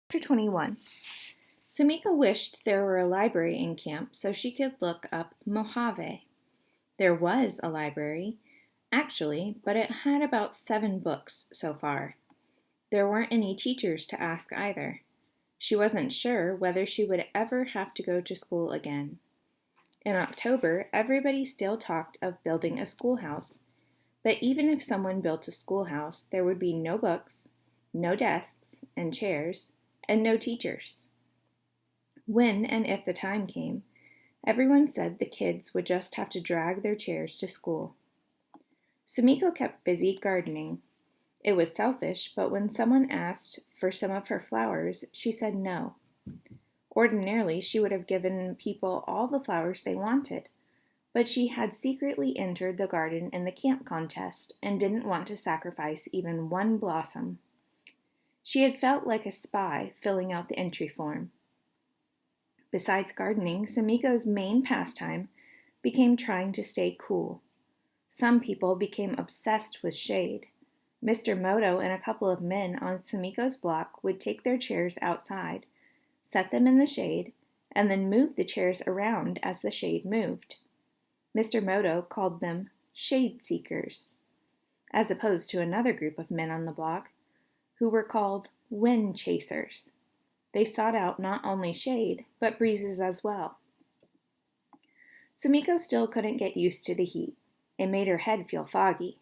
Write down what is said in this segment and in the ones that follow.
Chapter 21. Sumiko wished there were a library in camp so she could look up Mojave. There was a library, actually, but it had about 7 books so far. There weren't any teachers to ask either. She wasn't sure whether she would ever have to go to school again. In October, everybody still talked of building a schoolhouse. But even if someone built a schoolhouse, there would be no books, no desks and chairs, and no teachers. When and if the time came, everyone said the kids would just have to drag their chairs to school. Sumiko kept busy gardening. It was selfish, but when someone asked for some of her flowers, she said no. Ordinarily, she would have given people all the flowers they wanted, but she had secretly entered the garden in the camp contest and didn't want to sacrifice even one blossom. She had felt like a spy filling out the entry form. Besides gardening, Sumiko's main pastime became trying to stay cool. Some people became obsessed with shade. Mr. Moto and a couple of men on Sumiko's block would take their chairs outside, set them in the shade, and then move the chairs around as the shade moved. Mr. Moto called them shade seekers, as opposed to another group of men on the block who were called wind chasers. They sought out not only shade, but breezes as well. Sumiko still couldn't get used to the heat. It made her head feel foggy.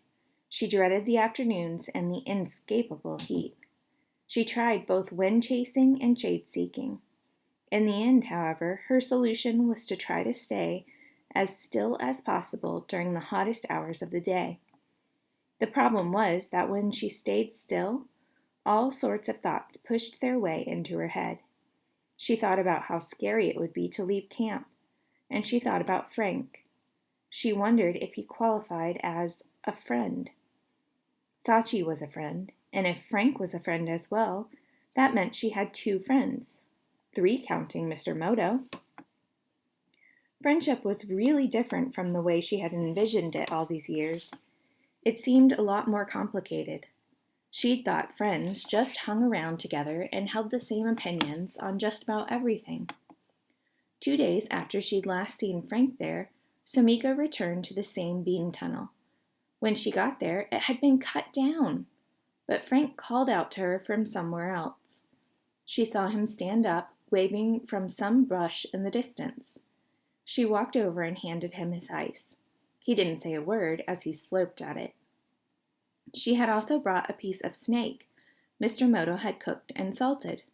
She dreaded the afternoons and the inescapable heat. She tried both wind chasing and shade seeking. In the end, however, her solution was to try to stay as still as possible during the hottest hours of the day. The problem was that when she stayed still, all sorts of thoughts pushed their way into her head. She thought about how scary it would be to leave camp, and she thought about Frank. She wondered if he qualified as a friend. Sachi was a friend, and if Frank was a friend as well, that meant she had 2 friends, 3 counting Mr. Moto. Friendship was really different from the way she had envisioned it all these years. It seemed a lot more complicated. She'd thought friends just hung around together and held the same opinions on just about everything. 2 days after she'd last seen Frank there, Sumiko returned to the same bean tunnel. When she got there, it had been cut down, but Frank called out to her from somewhere else. She saw him stand up, waving from some brush in the distance. She walked over and handed him his ice. He didn't say a word as he slurped at it. She had also brought a piece of snake Mr. Moto had cooked and salted.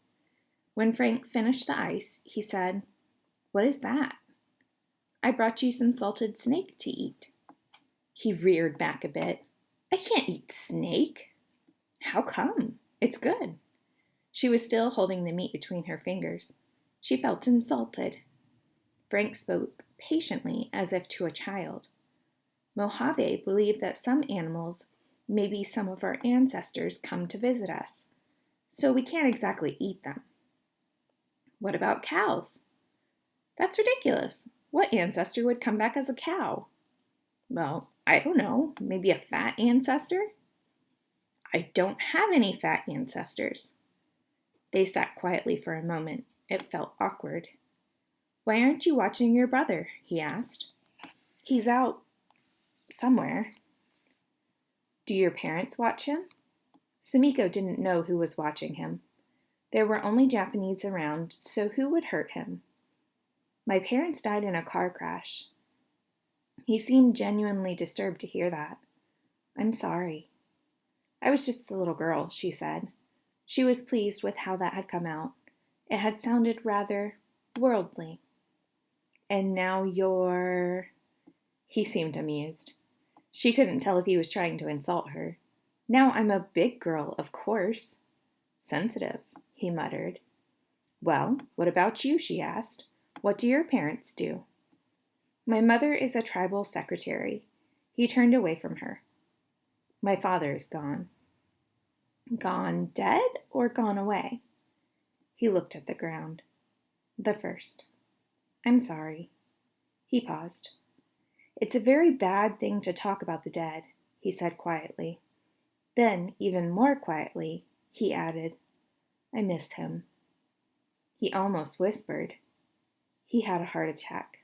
When Frank finished the ice, he said, "What is that?" "I brought you some salted snake to eat." He reared back a bit. "I can't eat snake." "How come? It's good." She was still holding the meat between her fingers. She felt insulted. Frank spoke patiently as if to a child. "Mojave believed that some animals, maybe some of our ancestors, come to visit us, so we can't exactly eat them." "What about cows?" "That's ridiculous. What ancestor would come back as a cow?" "Well, I don't know. Maybe a fat ancestor?" "I don't have any fat ancestors." They sat quietly for a moment. It felt awkward. "Why aren't you watching your brother?" he asked. "He's out somewhere." "Do your parents watch him?" Sumiko didn't know who was watching him. There were only Japanese around, so who would hurt him? "My parents died in a car crash." He seemed genuinely disturbed to hear that. "I'm sorry." "I was just a little girl," she said. She was pleased with how that had come out. It had sounded rather worldly. "And now you're—" He seemed amused. She couldn't tell if he was trying to insult her. "Now I'm a big girl, of course." "Sensitive," he muttered. "Well, what about you?" she asked. "What do your parents do?" "My mother is a tribal secretary." He turned away from her. "My father is gone." "Gone dead or gone away?" He looked at the ground. "The first." "I'm sorry." He paused. "It's a very bad thing to talk about the dead," he said quietly. Then, even more quietly, he added, "I miss him." He almost whispered. He had a heart attack.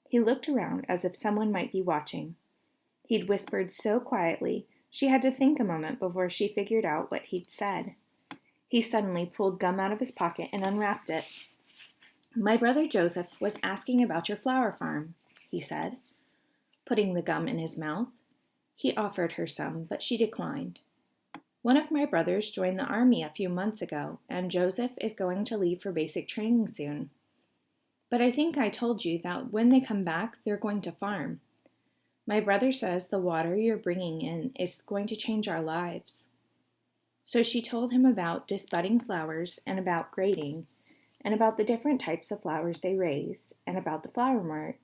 He looked around as if someone might be watching. He'd whispered so quietly, she had to think a moment before she figured out what he'd said. He suddenly pulled gum out of his pocket and unwrapped it. "My brother Joseph was asking about your flower farm," he said, putting the gum in his mouth. He offered her some, but she declined. "One of my brothers joined the army a few months ago, and Joseph is going to leave for basic training soon. But I think I told you that when they come back, they're going to farm. My brother says the water you're bringing in is going to change our lives." So she told him about disbudding flowers and about grading, and about the different types of flowers they raised, and about the flower mart,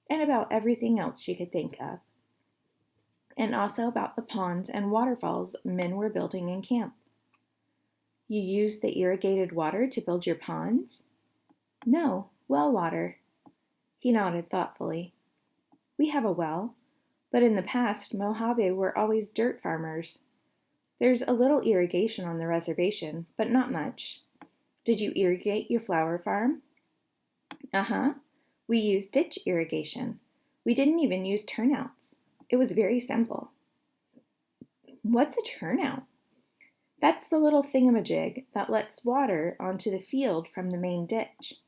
and about everything else she could think of, and also about the ponds and waterfalls men were building in camp. "You use the irrigated water to build your ponds?" "No, well water." He nodded thoughtfully. "We have a well, but in the past Mojave were always dirt farmers. There's a little irrigation on the reservation, but not much. Did you irrigate your flower farm?" "Uh-huh. We used ditch irrigation. We didn't even use turnouts. It was very simple." "What's a turnout?" "That's the little thingamajig that lets water onto the field from the main ditch."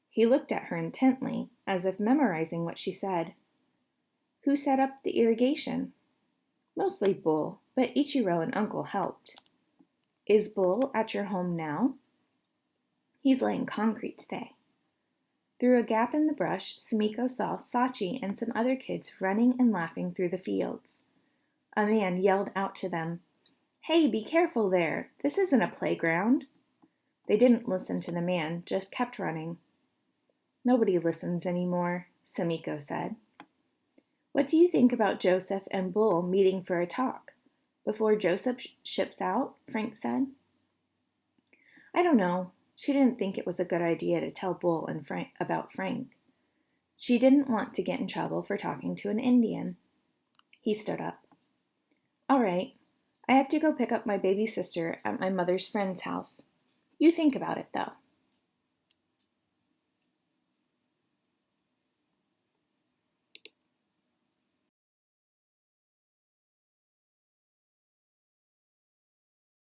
He looked at her intently, as if memorizing what she said. "Who set up the irrigation?" "Mostly Bull, but Ichiro and Uncle helped." "Is Bull at your home now?" "He's laying concrete today." Through a gap in the brush, Sumiko saw Sachi and some other kids running and laughing through the fields. A man yelled out to them, "Hey, be careful there! This isn't a playground!" They didn't listen to the man, just kept running. "Nobody listens anymore," Sumiko said. "What do you think about Joseph and Bull meeting for a talk? Before Joseph ships out?" Frank said. "I don't know." She didn't think it was a good idea to tell Bull and Frank about Frank. She didn't want to get in trouble for talking to an Indian. He stood up. "All right. I have to go pick up my baby sister at my mother's friend's house. You think about it, though."